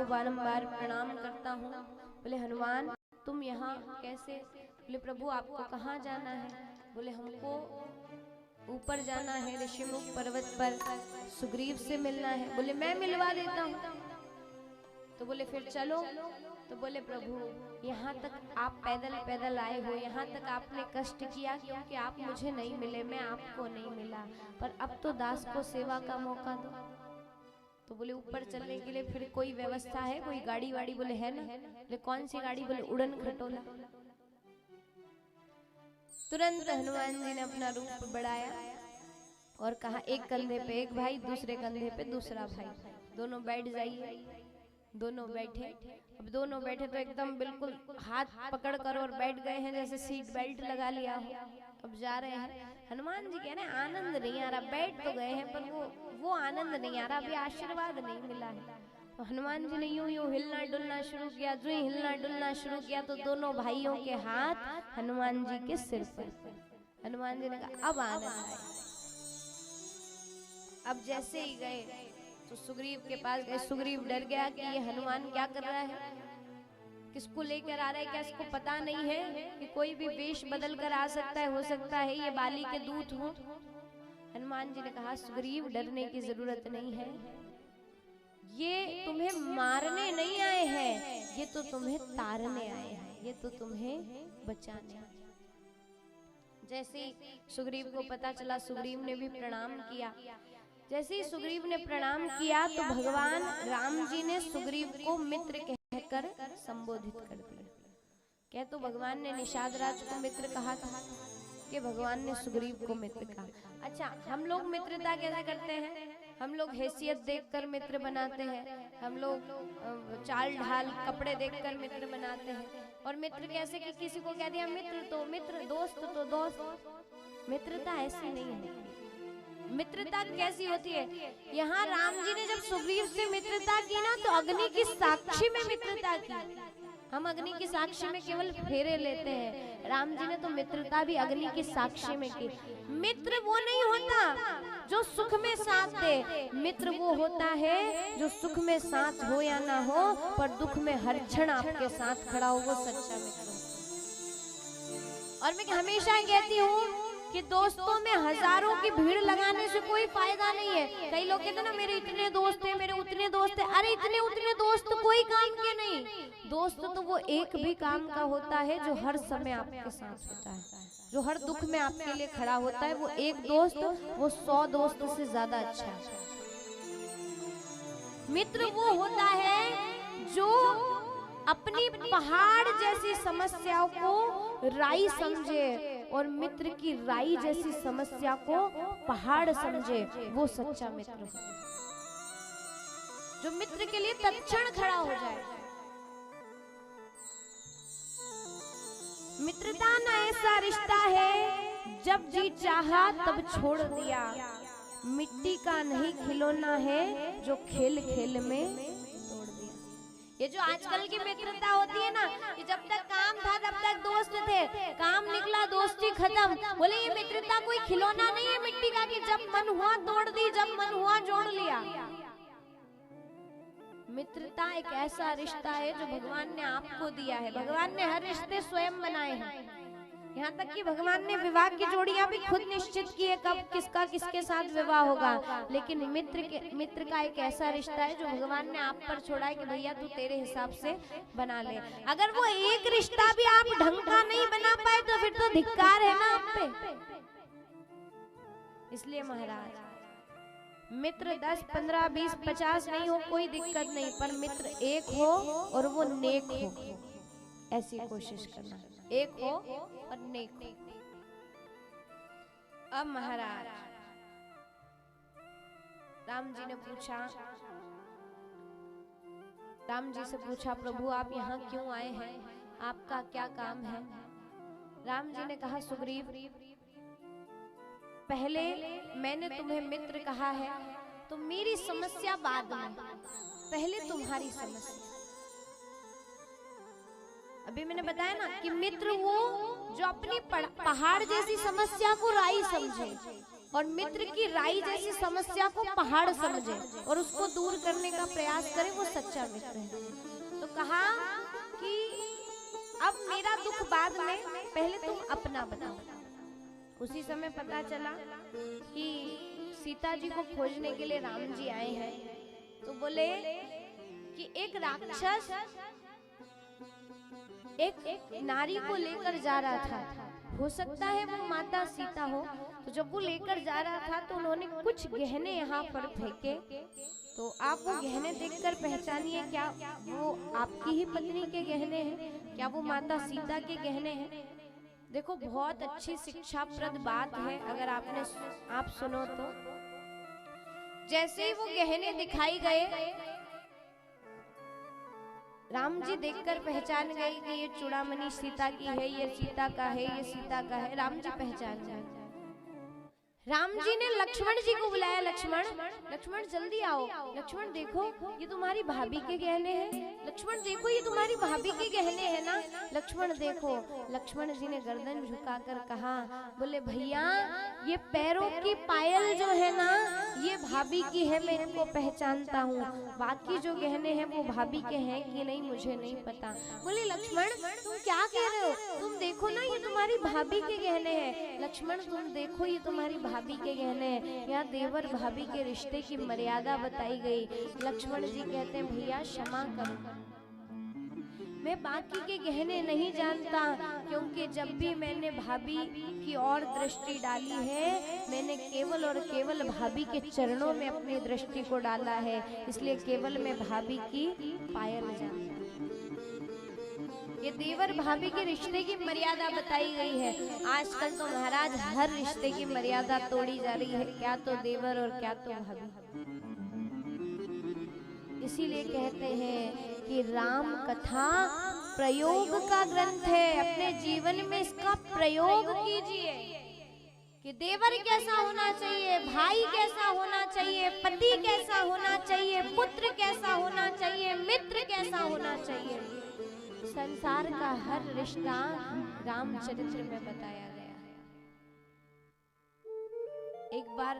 आपको बारंबार प्रणाम करता हूँ। बोले हनुमान तुम यहाँ कैसे? बोले प्रभु आपको कहाँ जाना है? बोले हमको ऊपर जाना है, ऋषिमुख पर्वत पर सुग्रीव से मिलना है। बोले मैं मिलवा देता हूँ। तो बोले फिर चलो। तो बोले प्रभु यहाँ तक आप पैदल पैदल आए हो, यहाँ तक आपने कष्ट किया क्योंकि आप मुझे नहीं मिले, मैं आपको नहीं मिला, पर अब तो दास को सेवा का मौका दो। तो बोले ऊपर चलने के लिए फिर कोई व्यवस्था है, कोई गाड़ी वाड़ी? बोले है ना। बोले कौन सी गाड़ी? बोले उड़न खटोला। तुरंत हनुमान जी ने अपना रूप बढ़ाया और कहा एक कंधे पे एक भाई, दूसरे कंधे पे दूसरा भाई, दोनों बैठ जाइए। दोनों बैठे। अब दोनों बैठे तो एकदम बिल्कुल हाथ पकड़ कर और बैठ गए हैं, जैसे सीट बेल्ट लगा लिया हो। अब जा रहे हैं। हनुमान जी कह रहे हैं आनंद नहीं आ रहा, बैठ तो गए हैं पर वो आनंद नहीं आ रहा, अभी आशीर्वाद नहीं मिला है। तो हनुमान जी ने यूं यूं हिलना डुलना शुरू किया। जो ही हिलना डुलना शुरू किया तो दोनों भाइयों के हाथ हनुमान जी के सिर पर। हनुमान जी ने कहा अब आनंद आए। अब जैसे ही गए तो सुग्रीव के पास गए। सुग्रीव डर गया कि ये हनुमान क्या कर रहा है, किसको लेकर आ रहा है, क्या इसको पता नहीं है कि कोई भी वेश बदल कर आ सकता है, हो सकता है ये बाली के दूत हो। हनुमान जी ने कहा सुग्रीव डरने की जरूरत नहीं है, ये तुम्हें मारने नहीं आए हैं, ये तो तुम्हें तारने आए हैं, ये तो तुम्हें बचाने। जैसे ही सुग्रीव को पता चला, सुग्रीव ने भी प्रणाम किया। जैसे ही सुग्रीव ने प्रणाम किया तो भगवान राम जी ने सुग्रीव को मित्र कहकर संबोधित कर दिया। क्या तो भगवान ने निषाद राज को मित्र कहा था कि भगवान ने सुग्रीव को मित्र कहा। अच्छा, हम लोग मित्रता कैसे करते हैं? हम लोग हैसियत देखकर मित्र बनाते हैं, हम लोग चाल ढाल कपड़े देखकर मित्र बनाते हैं। और मित्र कैसे कि किसी को कह दिया मित्र तो मित्र, दोस्त तो दोस्त। मित्रता ऐसी नहीं है। मित्रता कैसी होती है? यहाँ राम जी ने जब सुग्रीव से मित्रता की ना तो अग्नि की साक्षी में मित्रता की। हम अग्नि की साक्षी में केवल फेरे लेते हैं, राम जी ने तो मित्रता भी अग्नि की साक्षी में की। मित्र वो नहीं होता जो सुख में साथ दे, मित्र वो होता है जो सुख में साथ हो या ना हो पर दुख में हर क्षण आपके साथ खड़ा हो, वो सच्चा मित्र। और मैं हमेशा कहती हूँ कि दोस्तों में हजारों की भीड़ लगाने से कोई फायदा नहीं है। कई लोग कहते हैं ना मेरे इतने दोस्त हैं, मेरे उतने दोस्त हैं। अरे इतने उतने दोस्त कोई काम के नहीं। दोस्त तो वो एक भी काम का होता है जो हर समय आपके साथ होता है, जो हर दुख में आपके लिए खड़ा होता है। वो एक दोस्त वो 100 दोस्त से ज्यादा अच्छा है। मित्र वो होता है जो अपनी पहाड़ जैसी समस्याओं को राई समझे और मित्र की राई जैसी समस्या को पहाड़ समझे, वो सच्चा मित्र है। जो मित्र के लिए तत्क्षण खड़ा हो जाए। मित्रता ना ऐसा रिश्ता है जब जी चाहा तब छोड़ दिया, मिट्टी का नहीं खिलौना है जो खेल खेल में तोड़ दिया। ये जो आजकल की मित्रता होती है ना, कि जब तक काम था तब तक दोस्त थे, काम निकला दोस्ती खत्म। बोले ये मित्रता कोई खिलौना नहीं है मिट्टी का कि जब मन हुआ तोड़ दी, जब मन हुआ जोड़ लिया। मित्रता एक ऐसा रिश्ता है जो भगवान ने आपको दिया है। भगवान ने हर रिश्ते स्वयं बनाए हैं, यहाँ तक कि भगवान ने विवाह की जोड़ियां भी खुद निश्चित की है कब किसका किसके साथ विवाह होगा। लेकिन मित्र का एक ऐसा रिश्ता है जो भगवान ने आप पर छोड़ा है कि भैया तू तेरे हिसाब से बना ले। अगर वो एक रिश्ता भी आप ढंग का नहीं बना पाए तो फिर तो धिक्कार है ना आप पे। इसलिए महाराज मित्र 10, 15, 20, 50 नहीं हो कोई दिक्कत नहीं, पर मित्र एक हो और वो नेक हो, ऐसी कोशिश करना। एक हो और नेक हो। अब महाराज राम जी ने पूछा, राम जी से पूछा प्रभु आप यहाँ क्यों आए हैं, आपका क्या काम है? राम जी ने कहा सुग्रीव पहले मैंने तुम्हें मित्र कहा है तो मेरी समस्या बाद में, पहले तुम्हारी समस्या। अभी मैंने बताया ना कि मित्र वो जो अपनी पहाड़ जैसी समस्या को राई समझे और मित्र की राई जैसी समस्या को पहाड़ समझे और उसको दूर करने का प्रयास करे, वो सच्चा मित्र है। तो कहा कि अब मेरा दुख बाद में, पहले तुम अपना बताओ। उसी समय पता चला कि सीता जी को खोजने के लिए राम जी आए हैं। तो बोले कि एक राक्षस एक नारी को लेकर जा रहा था, हो सकता है वो माता सीता हो। तो जब वो लेकर जा रहा था तो उन्होंने कुछ गहने यहाँ पर फेंके। तो आप वो गहने देखकर पहचानिए, क्या वो आपकी ही पत्नी के गहने हैं, क्या वो माता सीता के गहने हैं। देखो बहुत अच्छी शिक्षाप्रद बात है, अगर आप सुनो तो। जैसे ही वो गहने दिखाई गए, राम जी देखकर पहचान गए कि ये चूड़ामणि सीता की है, ये सीता का है, ये सीता का है। राम जी पहचान गए। राम जी ने लक्ष्मण जी को बुलाया, लक्ष्मण लक्ष्मण जल्दी आओ, लक्ष्मण देखो ये तुम्हारी भाभी के गहने हैं, लक्ष्मण देखो ये तुम्हारी भाभी के गहने हैं ना, लक्ष्मण देखो। लक्ष्मण जी ने गर्दन झुकाकर कहा, बोले भैया ये पैरों की पायल जो है ना ये भाभी की है, मैं इनको पहचानता हूँ, बाकी जो गहने हैं वो भाभी के हैं कि नहीं मुझे नहीं पता। बोले लक्ष्मण तुम क्या कह रहे हो, तुम देखो ना ये तुम्हारी भाभी के गहने हैं, लक्ष्मण तुम देखो ये तुम्हारी भाभी के गहने हैं। यहाँ देवर भाभी के रिश्ते की मर्यादा बताई गई। लक्ष्मण जी कहते हैं भैया क्षमा करो, मैं बाकी के गहने नहीं जानता, क्योंकि जब भी मैंने भाभी की ओर दृष्टि डाली है मैंने केवल और केवल भाभी के चरणों में अपनी दृष्टि को डाला है, इसलिए केवल मैं भाभी की पायल जानता। ये देवर भाभी के रिश्ते की मर्यादा बताई गई है। आजकल तो महाराज हर रिश्ते की मर्यादा तोड़ी जा रही है, क्या तो देवर और क्या तो भाभी। इसीलिए कहते हैं कि राम कथा प्रयोग का ग्रंथ है, अपने जीवन में इसका प्रयोग कीजिए कि देवर कैसा होना चाहिए, भाई कैसा होना चाहिए, पति कैसा होना चाहिए, पुत्र कैसा होना चाहिए, मित्र कैसा होना चाहिए। संसार का हर रिश्ता रामचरित्र में बताया गया है। एक बार